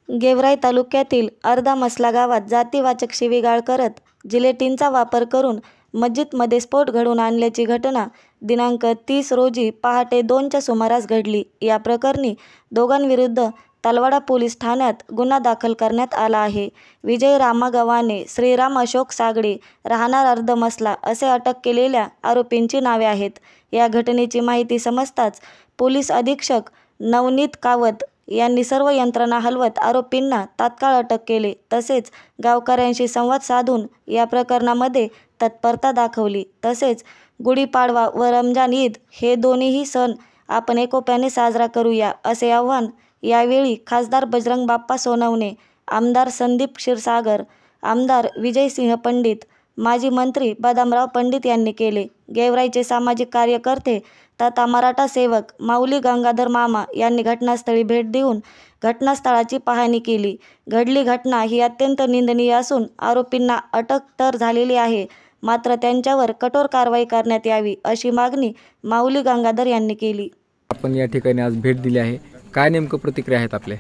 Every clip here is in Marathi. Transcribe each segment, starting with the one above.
गेवराई तालुक्यातील अर्धामसला गावात जातीवाचक शिवीगाळ करत जिलेटिनचा वापर करून मस्जिदमध्ये स्फोट घडवून आणल्याची घटना दिनांक 30 रोजी पहाटे 2च्या सुमारास घडली। या प्रकरणी दोघांविरुद्ध तलवाडा पोलीस ठाण्यात गुन्हा दाखल करण्यात आला आहे। विजय रामा गव्हाणे, श्रीराम अशोक सागडे, राहणार अर्धमसला असे अटक केलेल्या आरोपींची नावे आहेत। या घटनेची माहिती समजताच पोलीस अधीक्षक नवनीत कावत यांनी सर्व यंत्रणा हलवत आरोपींना तात्काळ अटक केले, तसेच गावकऱ्यांशी संवाद साधून या प्रकरणामध्ये तत्परता दाखवली। तसेच गुढीपाडवा व रमजान ईद हे दोन्हीही सण आपण एकोप्याने साजरा करूया असे आवाहन यावेळी खासदार बजरंग बाप्पा सोनवणे, आमदार संदीप क्षीरसागर, आमदार विजयसिंह पंडित, माजी मंत्री बदामराव पंडित यांनी केले। गेवराईचे सामाजिक कार्यकर्ते तथा मराठा सेवक माऊली गंगाधर मामा यांनी घटनास्थळी भेट देऊन घटनास्थळाची पाहणी केली। घडली घटना ही अत्यंत निंदनीय असून आरोपींना अटक तर झालेली आहे, मात्र त्यांच्यावर कठोर कारवाई करण्यात यावी अशी मागणी माऊली गंगाधर यांनी केली। आपण या ठिकाणी आज भेट दिली आहे, काय नेमकं प्रतिक्रिया आहेत आपल्या?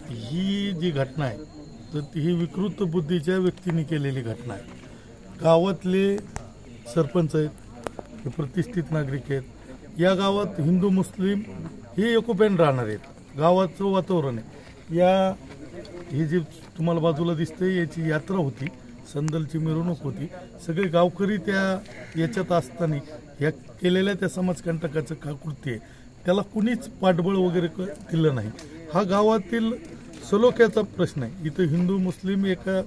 ही जी घटना आहे तर ही विकृत बुद्धीच्या व्यक्तीने केलेली घटना आहे। गावातले सरपंच आहेत, हे प्रतिष्ठित नागरिक आहेत। या गावात हिंदू मुस्लिम हे एकोप्याने राहणार आहेत। गावाचं वातावरण आहे। ही जी तुम्हाला बाजूला दिसते याची यात्रा होती, संदलची मिरवणूक होती। सगळे गावकरी याच्यात असताना या केलेल्या त्या समाजकंटकाचं कृत्य आहे, त्याला कुणीच पाठबळ वगैरे दिलं नाही। हा गावातील सलोख्याचा प्रश्न आहे। इथं हिंदू मुस्लिम एका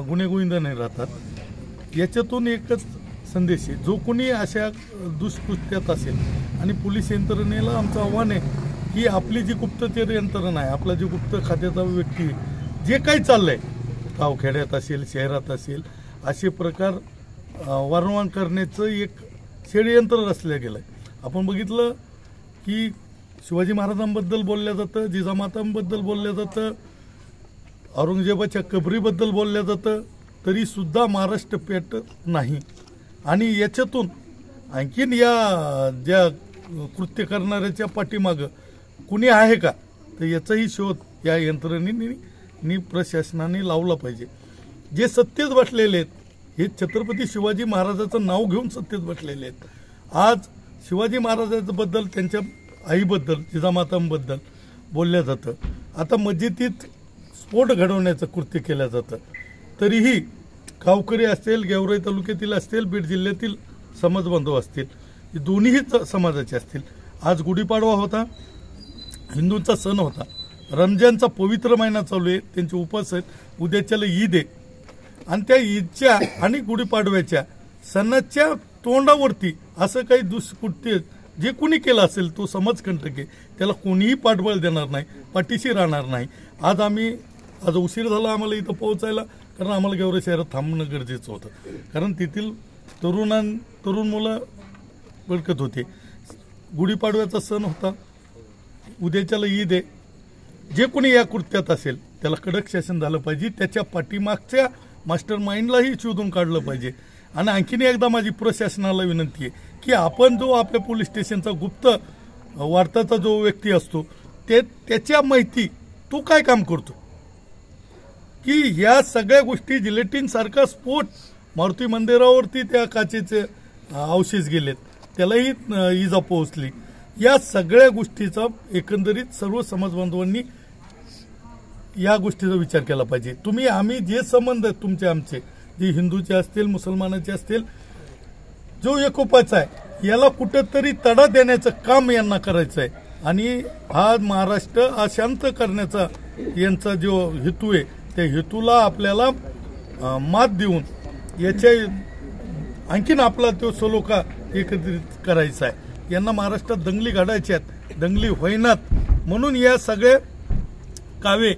गुन्हेगोविंदाने राहतात। याच्यातून एकच संदेश आहे, जो कोणी अशा दुष्कृत्यात असेल आणि पोलीस यंत्रणेला आमचं आव्हान आहे की आपली जी गुप्तचर यंत्रणा आहे, आपला जी गुप्त खात्याचा व्यक्ती आहे, जे काही चाललंय गावखेड्यात असेल शहरात असेल असे प्रकार वारंवार करण्याचं एक षडयंत्र रचलं गेलं आहे। आपण बघितलं की शिवाजी महाराजांबद्दल बोलल्या जातं, जिजामातांबद्दल बोलल्या जातं, औरंगजेबाच्या कबरीबद्दल बोलल्या जातं, तरी सुद्धा महाराष्ट्र पेटत नाही। आणि याच्यातून आणखीन या ज्या कृत्य करणाऱ्याच्या पाठीमागं कुणी आहे का, तर याचाही शोध या यंत्रणेने प्रशासनाने लावला पाहिजे। जे सत्तेत बसलेले आहेत हे छत्रपती शिवाजी महाराजाचं नाव घेऊन सत्तेत बसलेले आहेत। आज शिवाजी महाराजांबद्दल, त्यांच्या आईबद्दल, जिजामातांबद्दल बोलल्या जातं। आता मस्जिदीत स्फोट घडवण्याचं कृत्य केलं जातं, तरीही गावकरी असतील, गेवराई तालुक्यातील असतील, बीड जिल्ह्यातील समाजबांधव असतील, हे दोन्हीही समाजाचे असतील। आज गुढीपाडवा होता, हिंदूंचा सण होता। रमजानचा पवित्र महिना चालू आहे, त्यांचे उपवास आहेत। उद्याच्याला ईद आहे आणि त्या ईदच्या आणि गुढीपाडव्याच्या सणाच्या तोंडावरती असं काही दुष्कृत्य जे कोणी केलं असेल तो समाजकंटक आहे, त्याला कोणीही पाठबळ देणार नाही, पाठीशी राहणार नाही। आज उशीर झाला आम्हाला इथं पोहोचायला, कारण आम्हाला गेवराई शहरात थांबणं गरजेचं होतं, कारण तेथील तरुण मुलं भडकत होते। गुढीपाडव्याचा सण होता, उद्याच्याला ईद आहे। जे कोणी या कृत्यात असेल त्याला कडक शासन झालं पाहिजे, त्याच्या पाठीमागच्या मास्टर माइंडलाही शोधून काढलं पाहिजे। आणि आणखीन एकदा माझी प्रशासनाला विनंती आहे की आपण जो आपल्या पोलीस स्टेशनचा गुप्त वार्ताचा जो व्यक्ती असतो त्याच्या माहिती तो काय काम करतो की या सगळ्या गोष्टी जिलेटिन सारखा स्फोट, मारुती मंदिरावरती त्या काचेचे अवशेष गेलेत, त्यालाही इजा पोहोचली। या सगळ्या गोष्टीचा एकंदरीत सर्व समाजबांधवांनी या गोष्टीचा विचार केला पाहिजे। तुम्ही आम्ही जे संबंध तुमचे आमचे, जे हिंदूचे असतील, मुसलमानाचे असतील, जो एकोपाचा आहे, याला कुठेतरी तडा देण्याचं काम यांना करायचं आहे। आणि हा महाराष्ट्र अशांत करण्याचा यांचा जो हेतू आहे, त्या हेतूला आपल्याला मात देऊन याच्या आणखीन आपला तो सलोखा एकत्रित करायचा आहे। यांना महाराष्ट्रात दंगली घडायच्यात, दंगली होईनात म्हणून या सगळे कावे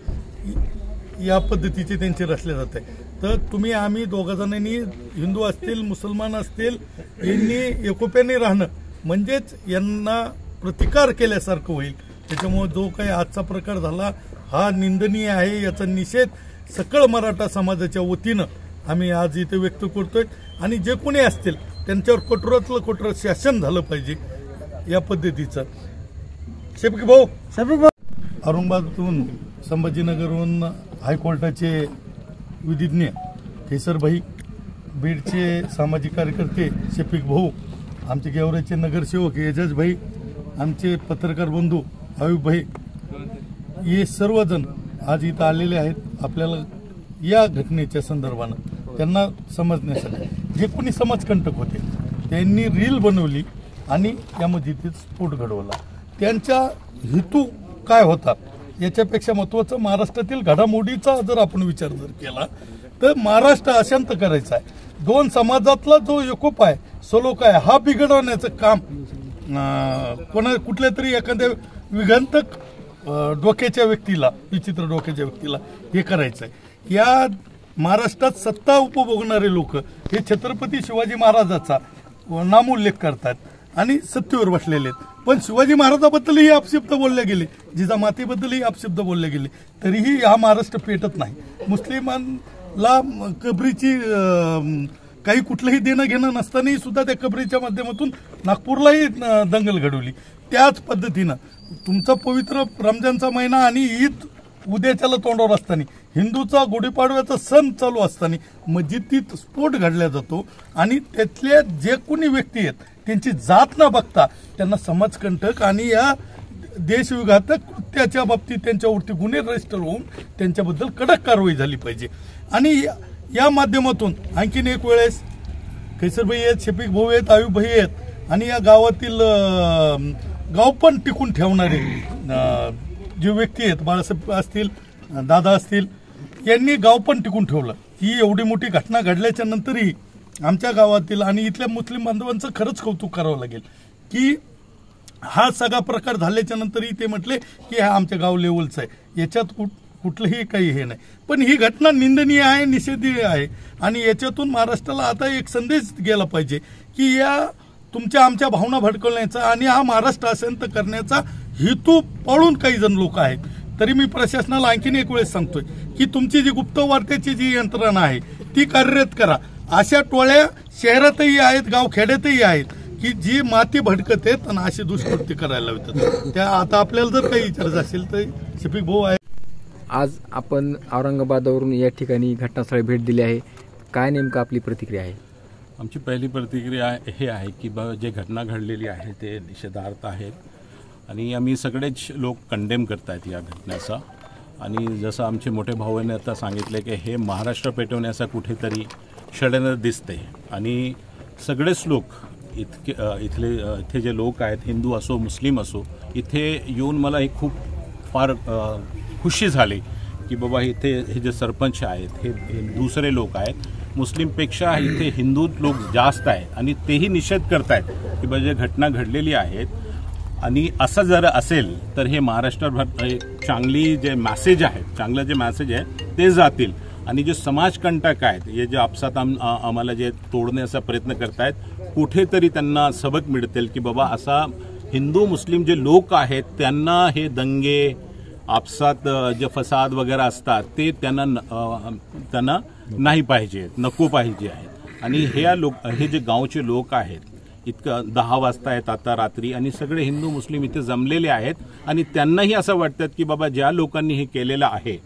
या पद्धतीचे त्यांचे रचले जात आहे। तर तुम्ही आम्ही दोघांजणांनी, हिंदू असतील मुसलमान असतील, यांनी एकोप्याने राहणं म्हणजेच यांना प्रतिकार केल्यासारखं होईल। त्याच्यामुळे जो काही आजचा प्रकार झाला हा निंदनीय आहे, याचा निषेध सकळ मराठा समाजाच्या वतीनं आम्ही आज इथे व्यक्त करतोय। आणि जे कोणी असतील त्यांच्यावर कठोरातलं कठोर शासन झालं पाहिजे या पद्धतीचं। शफीक भाऊ औरंगाबादतून संभाजीनगरहून हायकोर्टाचे विधिज्ञ केसरभाई, बीडचे सामाजिक कार्यकर्ते शफिक भाऊ, आमचे गेवराचे नगरसेवक एजाजभाई, आमचे पत्रकार बंधू आयुबभाई, हे सर्वजण आज इथं आलेले आहेत आपल्याला या घटनेच्या संदर्भानं त्यांना समजण्यासाठी. जे कोणी समाजकंटक होते त्यांनी रील बनवली आणि या मस्जिदीत स्फोट घडवला. त्यांचा हेतू काय होता याच्यापेक्षा महत्त्वाचं महाराष्ट्रातील घडामोडीचा जर आपण विचार जर केला तर महाराष्ट्र अशांत करायचा आहे. दोन समाजातला जो एकोप आहे, सलोख आहे, हा बिघडवण्याचं काम कुठल्या तरी एखाद्या विघातक डोक्याच्या व्यक्तीला, विचित्र डोक्याच्या व्यक्तीला हे करायचं आहे. या महाराष्ट्रात सत्ता उपभोगणारे लोक हे छत्रपती शिवाजी महाराजाचा नामोल्लेख करतात आणि सत्तेवर बसलेले आहेत. पण शिवाजी महाराजाबद्दलही अपशब्द बोलले गेले, जिजामातेबद्दलही अपशब्द बोलले गेले, तरीही हा महाराष्ट्र पेटत नाही. मुस्लिमांना कबरीची काही कुठलंही देणं घेणं नसतानाही सुद्धा त्या कबरीच्या माध्यमातून नागपूरलाही दंगल घडवली. त्याच पद्धतीनं तुमचा पवित्र रमजानचा महिना आणि ईद उद्याच्याला तोंडावर असताना, हिंदूचा गुढीपाडव्याचा सण चालू असताना मस्जिदीत स्फोट घडला जातो आणि त्यातल्या जे कोणी व्यक्ती आहेत त्यांची जात न बघता त्यांना समाजकंटक आणि या देशविघातक कृत्याच्या बाबतीत त्यांच्यावरती गुन्हे रजिस्टर होऊन त्यांच्याबद्दल कडक कारवाई झाली पाहिजे. आणि या माध्यमातून आणखीन एक वेळेस कैसरभाई आहेत, शफिक भाऊ आहेत, आयुबभाई आहेत आणि या गावातील गाव पण टिकून ठेवणारे जे व्यक्ती आहेत, बाळासाहेब असतील, दादा असतील, यांनी गाव पण टिकून ठेवलं. ही एवढी मोठी घटना घडल्याच्या नंतरही आमच्या गावातील आणि इथल्या मुस्लिम बांधवांचं खरंच कौतुक करावं लागेल की हा सगळा प्रकार झाल्याच्या नंतरही ते म्हटले की हा आमच्या गाव लेवलचा आहे, याच्यात कुठलंही काही हे नाही. पण ही घटना निंदनीय आहे, निषेधीय आहे आणि याच्यातून महाराष्ट्राला आता एक संदेश गेला पाहिजे की या तुमच्या आमच्या भावना भडकवण्याचा आणि हा महाराष्ट्र अशांत करण्याचा हेतू पाळून काही जण लोक आहेत. तरी मी प्रशासनाला आणखीन एक वेळेस सांगतोय की तुमची जी गुप्तवार्तेची जी यंत्रणा आहे ती कार्यरत करा. अशा टोळ्या शहरातही आहेत, गावखेड्यातही आहेत की जी माती भडकत आहेत आणि अशी दुष्कृत्य करायला लावतात. त्या आता आपल्याला जर काही विचारायचं असेल तर शफिक भाऊ आहे. आज आपण औरंगाबादवरून या ठिकाणी घटनास्थळी भेट दिली आहे. काय नेमकं आपली प्रतिक्रिया आहे? आमची पहिली प्रतिक्रिया हे आहे की जे घटना घडलेली आहे ते निषेधार्थ आहेत आणि आम्ही सगळेच लोक कंडेम करत आहेत या घटनेचा. आणि जसं आमचे मोठे भाऊने आता सांगितले की हे महाराष्ट्र पेटवण्याचा कुठेतरी षडयंत्र दिसते आणि सगळेच लोक इथे जे लोक आहेत, हिंदू असो मुस्लिम असो, इथे येऊन मला ही खूप फार खुशी झाली की बाबा इथे हे जे सरपंच आहेत हे दुसरे लोक आहेत, मुस्लिमपेक्षा इथे हिंदू लोक जास्त आहेत आणि तेही निषेध करतायत की बाबा जे घटना घडलेली आहेत. आणि असं जर असेल तर हे महाराष्ट्रभर एक चांगली जे मॅसेज आहे, चांगलं जे मॅसेज आहे ते जातील आणि जे समाजकंटक आहेत, हे जे आपसात आम्हाला जे तोडण्याचा प्रयत्न करतायत, कुठेतरी त्यांना सबक मिळतील की बाबा असा हिंदू मुस्लिम जे लोक आहेत त्यांना हे दंगे आपसात जे फसाद वगैरे असतात ते त्यांना नाही पाहिजे, नको पाहिजे आहेत. आणि हे जे गावचे लोक आहेत इतकं 10 वाजता आहेत आता रात्री आणि सगळे हिंदू मुस्लिम इथे जमलेले आहेत आणि त्यांनाही असं वाटतं की बाबा ज्या लोकांनी हे केलेलं आहे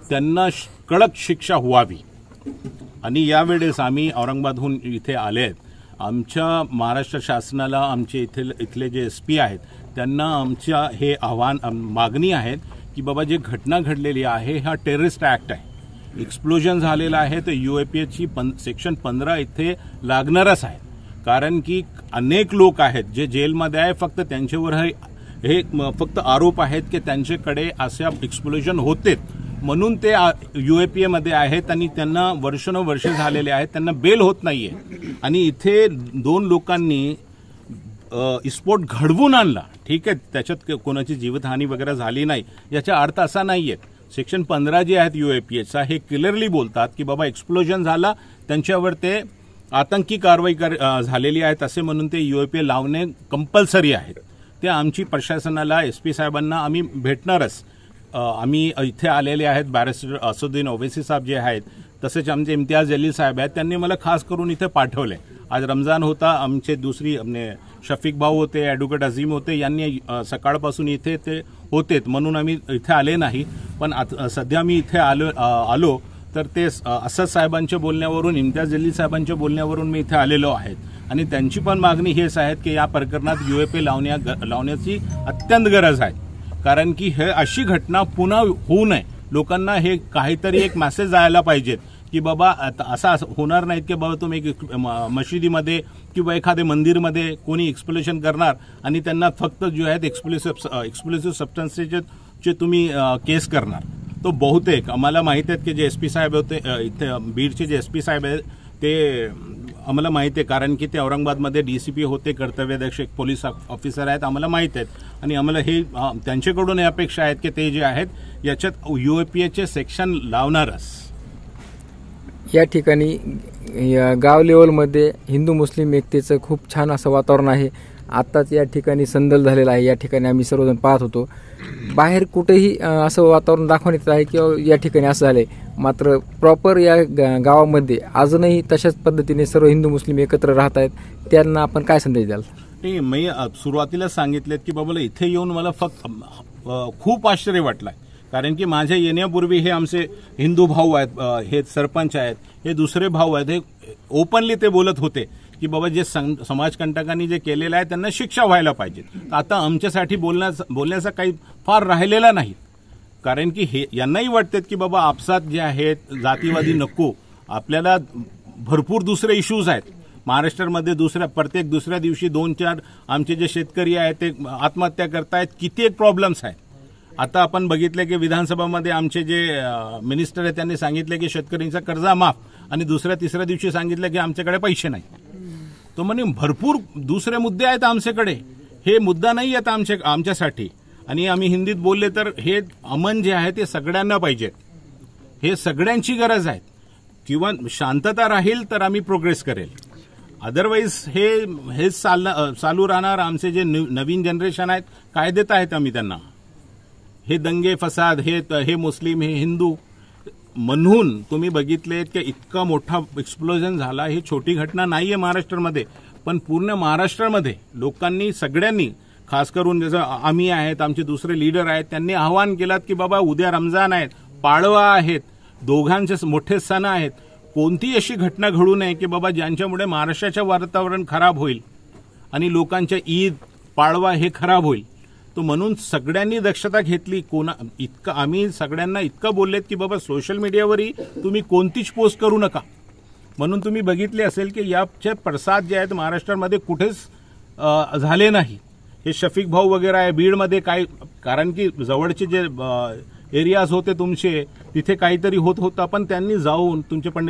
त्यांना कडक शिक्षा व्हावी. आणि यावेळेस आम्ही औरंगाबादहून इथे आले आहेत. आमच्या महाराष्ट्र शासनाला आमचे इथले जे SP आहेत त्यांना आमच्या हे मागणी आहेत की बाबा जे घटना घडलेली आहे हा टेररिस्ट ॲक्ट आहे, एक्सप्लोजन झालेलं आहे तर UAPAची सेक्शन 15 इथे लागणारच आहे. कारण की अनेक लोक आहेत जे जेलमध्ये आहे, फक्त त्यांच्यावर हे फक्त आरोप आहेत की त्यांच्याकडे अशा एक्सप्लोजन होते म्हणून ते UAPAमध्ये आहेत आणि त्यांना वर्षानुवर्ष झालेले आहेत, त्यांना बेल होत नाहीये. आणि इथे 2 लोकांनी स्फोट घडवून आणला, ठीक आहे, त्याच्यात कोणाची जीवितहानी वगैरे झाली नाही, याचा अर्थ असा नाहीये. सेक्शन 15 जे आहेत UAPAचा हे क्लिअरली बोलतात की बाबा एक्सप्लोजन झाला, त्यांच्यावर ते आतंकी कारवाई झालेली आहेत असे म्हणून ते UAPA लावणे कंपल्सरी आहेत. ते आमची प्रशासनाला SP साहेबांना आम्ही भेटणारच. आम्ही इथे आलेले आहेत, बॅरिस्टर असुद्दीन ओवैसी साहेब जे आहेत, तसेच आमचे इम्तियाज जलील साहेब आहेत, त्यांनी मला खास करून इथे पाठवले आज रमजान होता, आमचे दुसरी अपने शफीक भाऊ होते, ॲडव्होकेट अझीम होते, यांनी सकाळपासून इथे ते होतेत म्हणून आम्ही इथे आले नाही. पण सध्या मी इथे आलो तर ते असद साहेबांच्या बोलण्यावरून, इम्तियाज जलील साहेबांच्या बोलण्यावरून मी इथे आलेलो आहे. आणि त्यांची पण मागणी हेच आहे की या प्रकरणात UAP लावण्याची अत्यंत गरज आहे. कारण की हे अशी घटना पुन्हा होऊ नये. लोकांना हे काहीतरी एक मेसेज जायला पाहिजेत की बाबा असं होणार नाहीत की बाबा तुम्ही मशिदीमध्ये किंवा एखाद्या मंदिरमध्ये कोणी एक्सप्लोशन करणार आणि त्यांना फक्त जे आहेत एक्सप्लोसिव्ह सबस्टन्सेसचे तुम्ही केस करणार. तो बहुतेक आम्हाला माहित आहेत की जे SP साहेब होते इथे बीडचे जे SP साहेब आहेत ते आम्हाला माहिती आहे, कारण की ते औरंगाबादमध्ये DCP होते, कर्तव्यदक्ष एक पोलीस ऑफिसर आहेत, आम्हाला माहीत आहेत. आणि आम्हाला हे त्यांच्याकडून हे अपेक्षा आहेत की ते जे आहेत याच्यात UAPAचे सेक्शन लावणारच. या ठिकाणी गाव लेवलमध्ये हिंदू मुस्लिम एकतेचं खूप छान असं वातावरण आहे. आत्ताच या ठिकाणी संदल झालेला आहे. या ठिकाणी आम्ही सर्वजण पाहत होतो. बाहेर कुठेही असं वातावरण दाखवण्यात आहे किंवा या ठिकाणी असं झालंय, मात्र प्रॉपर या गावामध्ये अजूनही तशाच पद्धतीने सर्व हिंदू मुस्लिम एकत्र राहत आहेत. त्यांना आपण काय संदेश द्याल? नाही, मी सुरुवातीला सांगितलेत की बाबा इथे येऊन मला फक्त खूप आश्चर्य वाटलंय. कारण की माझ्या येण्यापूर्वी हे आमचे हिंदू भाऊ आहेत, हे सरपंच आहेत, हे दुसरे भाऊ आहेत, हे ओपनली ते बोलत होते की बाबा जे समाजकंटकांनी जे केलेलं आहे त्यांना शिक्षा व्हायला पाहिजे. आता आमच्यासाठी बोलण्याचा काही फार राहिलेला नाही. कारण की हे यांनाही वाटतात की बाबा आपसात जे आहेत जातीवादी नको. आपल्याला भरपूर दुसरे इश्यूज आहेत महाराष्ट्रामध्ये. प्रत्येक दुसऱ्या दिवशी 2-4 आमचे जे शेतकरी आहेत ते आत्महत्या करतायत. किती एक प्रॉब्लेम्स आहेत. आता आपण बघितले की विधानसभामध्ये आमचे जे मिनिस्टर आहेत त्यांनी सांगितले की शेतकऱ्यांचा कर्जा माफ, आणि तिसऱ्या दिवशी सांगितलं की आमच्याकडे पैसे नाही. तो म्हणे भरपूर दुसरे मुद्दे आहेत आमच्याकडे, हे मुद्दा नाही आहेत आमच्यासाठी. आणि आम्ही हिंदीत बोलले तर हे अमन जे आहे ते सगळ्यांना पाहिजे, हे सगळ्यांची गरज आहे. किंवा शांतता राहील तर आम्ही प्रोग्रेस करेल, अदरवाईज हेच चालू राहणार. आमचे जे नवीन जनरेशन आहेत काय देत आहेत आम्ही त्यांना, हे दंगे फसाद, हे मुस्लिम, हे हिंदू म्हणून तुम्ही बघितलेत की इतका मोठा एक्सप्लोजन झाला. ही छोटी घटना नाहीये महाराष्ट्रामध्ये, पण पूर्ण महाराष्ट्रामध्ये लोकांनी सगळ्यांनी, खास करून जसं आम्ही आहेत, आमचे दुसरे लीडर आहेत, त्यांनी आवाहन केलं की बाबा उद्या रमजान आहेत, पाडवा आहेत, दोघांचे मोठे सण आहेत. कोणतीही अशी घटना घडू नये की बाबा ज्यांच्यामुळे महाराष्ट्राचं वातावरण खराब होईल आणि लोकांच्या ईद पाडवा हे खराब होईल. तो म्हणून सगळ्यांनी दक्षता घेतली. आम्ही सगळ्यांना इतकं बोललेत की बाबा सोशल मीडियावरही तुम्ही कोणतीच पोस्ट करू नका. म्हणून तुम्ही बघितले असेल की याचे प्रसाद जे आहेत महाराष्ट्रामध्ये कुठेच झाले नाही. हे शफीक भाऊ वगैरे आहे बीडमध्ये काय, कारण की जवळचे जे एरियाज होते तुमचे तिथे काहीतरी होत होता, पण त्यांनी जाऊन तुमचे पण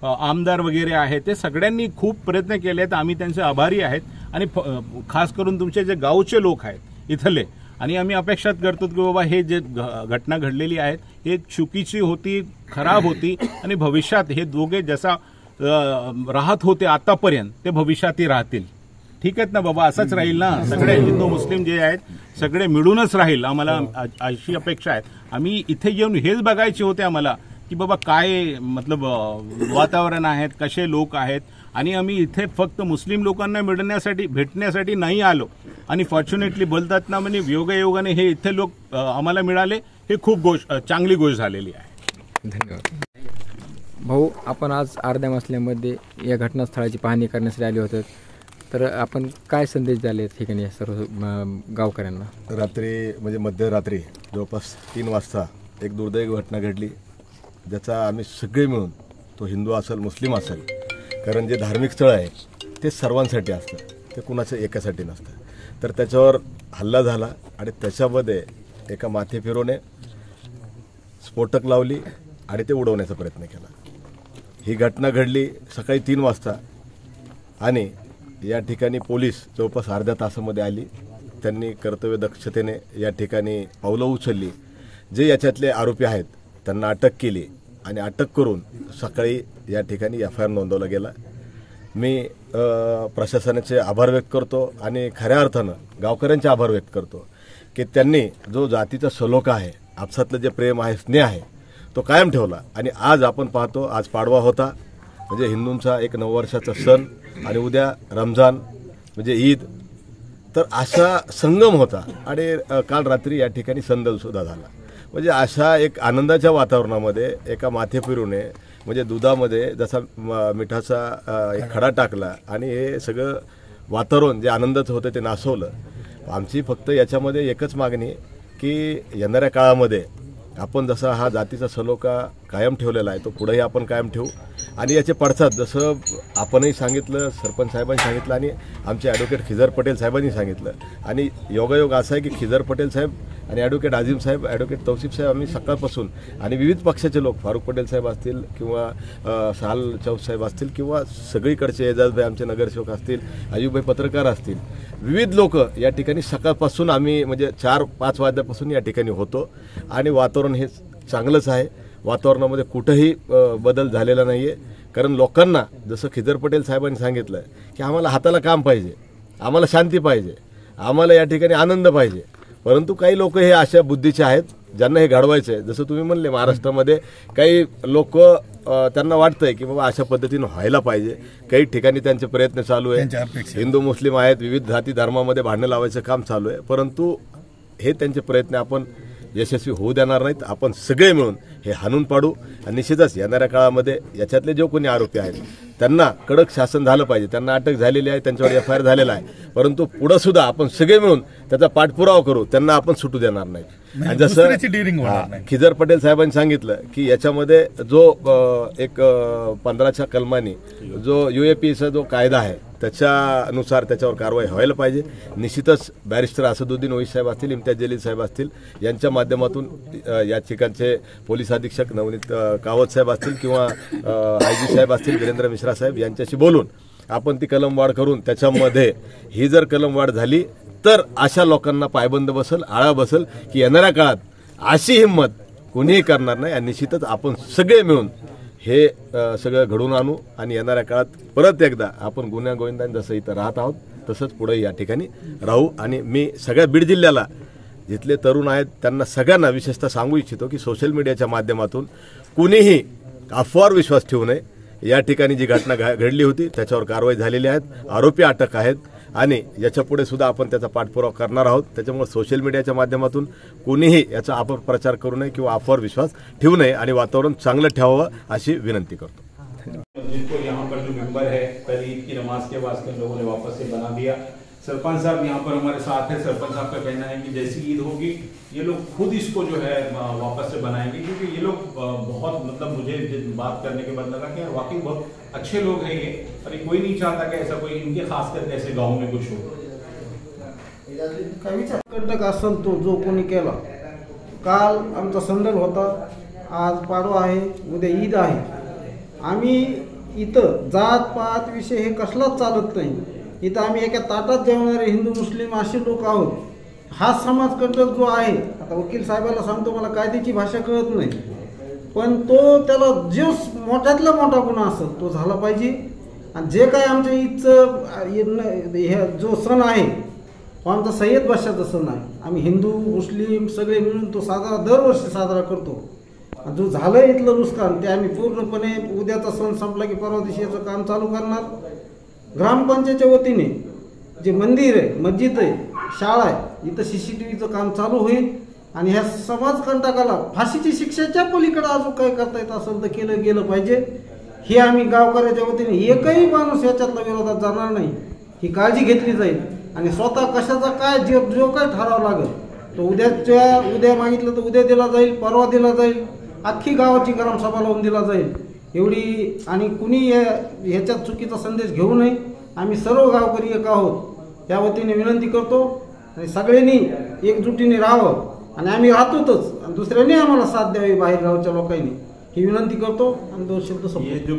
आमदार वगैरे आहेत ते सगळ्यांनी खूप प्रयत्न केले आहेत. आम्ही त्यांचे आभारी आहेत. आणि खास करून तुमचे जे गावचे लोक आहेत इथले, आणि आम्ही अपेक्षा करतो की बाबा हे जे घटना घडलेली आहे हे चुकीची होती, खराब होती, आणि भविष्यात हे दोघे जसा राहत होते आतापर्यंत ते भविष्यातही राहतील. ठीक आहेत ना बाबा, असंच राहील ना, सगळे हिंदू मुस्लिम जे आहेत सगळे मिळूनच राहील. आम्हाला अशी अपेक्षा आहे. आम्ही इथे येऊन हेच बघायचे होते आम्हाला की बाबा काय मतलब वातावरण आहेत, कसे लोक आहेत. आणि आम्ही इथे फक्त मुस्लिम लोकांना भेटण्यासाठी नाही आलो. आणि फॉर्च्युनेटली बोलतात ना, म्हणजे योगायोगाने हे इथे लोक आम्हाला मिळाले, हे खूप चांगली गोष्ट झालेली आहे. धन्यवाद भाऊ. आपण आज अर्ध्या मसल्यामध्ये या घटनास्थळाची पाहणी करण्यासाठी आले होते, तर आपण काय संदेश द्याले ठिकाणी सर्व गावकऱ्यांना? रात्री म्हणजे मध्यरात्री जवळपास 3 वाजता एक दुर्दैवी घटना घडली, ज्याचा आम्ही सगळे मिळून, तो हिंदू असेल मुस्लिम असेल, कारण जे धार्मिक स्थळ आहे ते सर्वांसाठी असतं, ते कुणाचं एकासाठी नसतं. तर त्याच्यावर हल्ला झाला आणि त्याच्यामध्ये एका माथेफिरूने स्फोटक लावली आणि ते उडवण्याचा प्रयत्न केला. ही घटना घडली सकाळी 3 वाजता आणि या ठिकाणी पोलीस जवळपास अर्ध्या तासामध्ये आली. त्यांनी कर्तव्यदक्षतेने या ठिकाणी पावलं उचलली. जे याच्यातले आरोपी आहेत त्यांना अटक केली आणि अटक करून सकाळी या ठिकाणी FIR नोंदवला गेला. मी प्रशासनाचे आभार व्यक्त करतो आणि खऱ्या अर्थानं गावकऱ्यांचे आभार व्यक्त करतो की त्यांनी जो जातीचा सलोखा आहे, आपसातलं जे प्रेम आहे, स्नेह आहे, तो कायम ठेवला. आणि आज आपण पाहतो, आज पाडवा होता, म्हणजे हिंदूंचा एक नववर्षाचा सण. आणि उद्या रमजान म्हणजे ईद, तर असा संगम होता आणि काल रात्री या ठिकाणी संदलसुद्धा झाला. म्हणजे अशा एक आनंदाच्या वातावरणामध्ये एका माथे फिरूने म्हणजे दुधामध्ये जसा मिठाचा एक खडा टाकला आणि हे सगळं वातावरण जे आनंदाचं होतं ते नासवलं. आमची फक्त याच्यामध्ये एकच मागणी की येणाऱ्या काळामध्ये आपण जसा हा जातीचा सलोखा कायम ठेवलेला आहे तो पुढेही आपण कायम ठेवू आणि याचे पडसाद जसं आपणही सांगितलं, सरपंच साहेबांनी सांगितलं आणि आमचे ॲडव्होकेट खिजर पटेल साहेबांनी सांगितलं. आणि योगायोग असा आहे की खिजर पटेल साहेब आणि ॲडव्होकेट आझिम साहेब, ॲडव्होकेट तौसिफ साहेब आम्ही सकाळपासून आणि विविध पक्षाचे लोक, फारुख पटेल साहेब असतील किंवा साल चौथ साहेब असतील किंवा सगळीकडचे एजाजभाई आमचे नगरसेवक असतील, अयुबभाई पत्रकार असतील, विविध लोक या ठिकाणी सकाळपासून आम्ही म्हणजे 4-5 वाजल्यापासून या ठिकाणी होतो आणि वातावरण हे चांगलंच आहे. वातावरणामध्ये कुठंही बदल झालेला नाही आहे. कारण लोकांना जसं खिजर पटेल साहेबांनी सांगितलं की आम्हाला हाताला काम पाहिजे, आम्हाला शांती पाहिजे, आम्हाला या ठिकाणी आनंद पाहिजे. परंतु काही लोक हे अशा बुद्धीचे आहेत ज्यांना हे घडवायचं आहे. जसं तुम्ही म्हणले महाराष्ट्रामध्ये काही लोक त्यांना वाटतंय की बाबा अशा पद्धतीनं व्हायला पाहिजे. काही ठिकाणी त्यांचे प्रयत्न चालू आहे. हिंदू मुस्लिम आहेत, विविध जाती धर्मामध्ये भांडणं लावायचं काम चालू आहे. परंतु हे त्यांचे प्रयत्न आपण यशस्वी होऊ देणार नाहीत. आपण सगळे मिळून हे हाणून पाडू आणि निश्चितच येणाऱ्या काळामध्ये याच्यातले जो कोणी आरोपी आहेत त्यांना कडक शासन झालं पाहिजे. त्यांना अटक झालेली आहे, त्यांच्यावर FIR झालेला आहे. परंतु पुढे सुद्धा आपण सगळे मिळून त्याचा पाठपुरावा करू, त्यांना आपण सुटू देणार नाही. आणि जसं खिजर पटेल साहेबांनी सांगितलं की याच्यामध्ये जो एक 15च्या कलमानी जो UAPचा जो कायदा आहे त्याच्यानुसार त्याच्यावर कारवाई व्हायला पाहिजे. निश्चितच बॅरिस्टर असदुद्दीन ओवैसी साहेब असतील, इम्तियाज जलील साहेब असतील यांच्या माध्यमातून या ठिकाणचे पोलीस अधीक्षक नवनीत कावत साहेब असतील किंवा IG साहेब असतील, वीरेंद्र मिश्रा साहेब यांच्याशी बोलून आपण ती कलमवाढ करून त्याच्यामध्ये ही जर कलमवाढ झाली तर अशा लोकांना पायबंद बसल, आळा बसल की येणाऱ्या काळात अशी हिंमत कोणीही करणार नाही. आणि निश्चितच आपण सगळे मिळून हे सगळं घडवून आणू आणि येणाऱ्या काळात परत एकदा आपण गुन्हा गोविंदाने जसं इथं राहत आहोत तसंच पुढे या ठिकाणी राहू. आणि मी सगळ्या बीड जिल्ह्याला जिथले तरुण आहेत त्यांना सगळ्यांना विशेषतः सांगू इच्छितो की सोशल मीडियाच्या माध्यमातून कुणीही अफवावर विश्वास ठेवू नये. या ठिकाणी जी घटना घडली होती त्याच्यावर कारवाई झालेली आहेत, आरोपी अटक आहेत आणि याच्यापुढे सुद्धा आपण त्याचा पाठपुरावा करणार आहोत. त्याच्यामुळे सोशल मीडियाच्या माध्यमातून कोणीही याचा अपप्रचार करू नये किंवा अफवावर विश्वास ठेवू नये आणि वातावरण चांगलं ठेवावं अशी विनंती करतो. जिनको यहाँ पर जो मेंबर है कल ईद की नमाज के बाद के लोगों ने वापस से बना दिया. सरपंच साहब यहाँ पर हमारे साथ है. सरपंच साहब का कहना है कि जैसी ईद होगी ये लोग खुद इसको जो है वापस से बनाएंगे, क्योंकि ये लोग बहुत मतलब मुझे बात करने के बाद लगा कि यार वाकई बहुत अच्छे लोग हैं ये, और कोई नहीं चाहता कि ऐसा कोई इनके खास करके ऐसे गाँव में कुछ हो. कंटक असेल तो जो कोणी केला, काल आमचा संदल होता, आज पाडवा आहे, उद्या ईद आहे. आम्ही इथं जात पात विषय हे कसलाच चालत नाही. इथं आम्ही एका ताटात जेवणारे हिंदू मुस्लिम असे लोक आहोत. हा समाजकंटक जो आहे, आता वकील साहेबाला सांगतो मला कायद्याची भाषा कळत नाही, पण तो त्याला जो मोठ्यातला मोठा गुन्हा असेल तो झाला पाहिजे. आणि जे काय आमच्या ईदचं जो सण आहे तो आमचा सय्यद बादशाहचा सण आहे. आम्ही हिंदू मुस्लिम सगळे मिळून तो दरवर्षी साजरा करतो. जो झालं इथलं नुकसान ते आम्ही पूर्णपणे उद्याचा सण संपला की परवा दिवशी याचं काम चालू करणार. ग्रामपंचायतच्या वतीने जे मंदिर आहे, मस्जिद आहे, शाळा आहे, इथं CCTVचं काम चालू होईल. आणि ह्या समाजकंटकाला फाशीची शिक्षेच्या पलीकडे अजून काय करता येत असेल तर केलं गेलं पाहिजे. हे आम्ही गावकऱ्याच्या वतीने एकही माणूस याच्यातल्या विरोधात जाणार नाही, ही काळजी घेतली जाईल. आणि स्वतः कशाचा काय जो काय ठराव लागेल तो उद्या मागितलं तर उद्या दिला जाईल, परवा दिला जाईल, अख्खी गावाची ग्रामसभा लावून दिला जाईल एवढी. आणि कुणी ह्याच्यात चुकीचा संदेश घेऊ नये. आम्ही सर्व गावकरी एक आहोत त्या वतीने विनंती करतो. आणि सगळ्यांनी एकजुटीने राहावं. आणि आम्ही राहतोच आणि दुसऱ्यांनी आम्हाला साथ द्यावी बाहेर गावच्या लोकांनी ही विनंती करतो. आणि 2 शब्द संपतो.